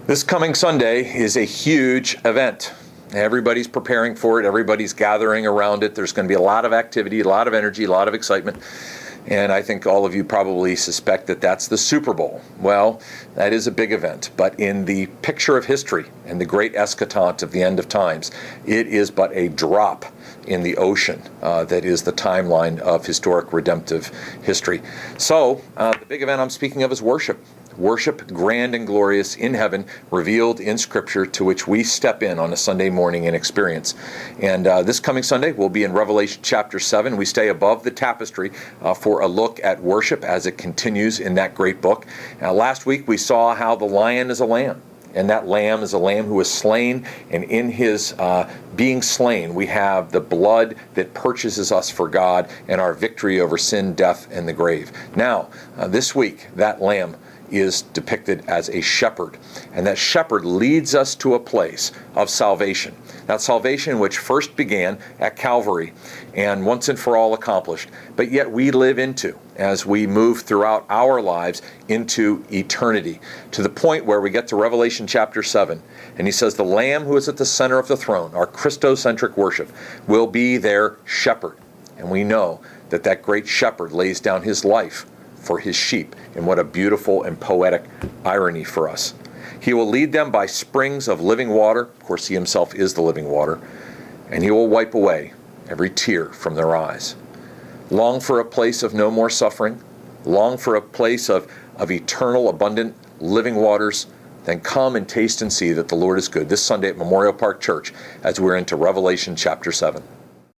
This coming Sunday is a huge event. Everybody's preparing for it. Everybody's gathering around it. There's going to be a lot of activity, a lot of energy, a lot of excitement. And I think all of you probably suspect that that's the Super Bowl. Well, that is a big event. But in the picture of history and the great eschaton of the end of times, it is but a drop in the ocean that is the timeline of historic redemptive history. So the big event I'm speaking of is worship. Worship, grand and glorious in heaven, revealed in Scripture, to which we step in on a Sunday morning and experience. And this coming Sunday, we'll be in Revelation chapter 7. We stay above the tapestry for a look at worship as it continues in that great book. Last week, we saw how the lion is a lamb. And that lamb is a lamb who was slain, and in his being slain, we have the blood that purchases us for God and our victory over sin, death, and the grave. Now, this week, that lamb is depicted as a shepherd, and that shepherd leads us to a place of salvation. That salvation which first began at Calvary and once and for all accomplished, but yet we live into as we move throughout our lives into eternity, to the point where we get to Revelation chapter 7, and he says the Lamb who is at the center of the throne, our Christocentric worship, will be their shepherd. And we know that that great shepherd lays down his life for his sheep. And what a beautiful and poetic irony for us. He will lead them by springs of living water. Of course, he himself is the living water. And he will wipe away every tear from their eyes. Long for a place of no more suffering. Long for a place of eternal, abundant, living waters. Then come and taste and see that the Lord is good. This Sunday at Memorial Park Church as we're into Revelation chapter 7.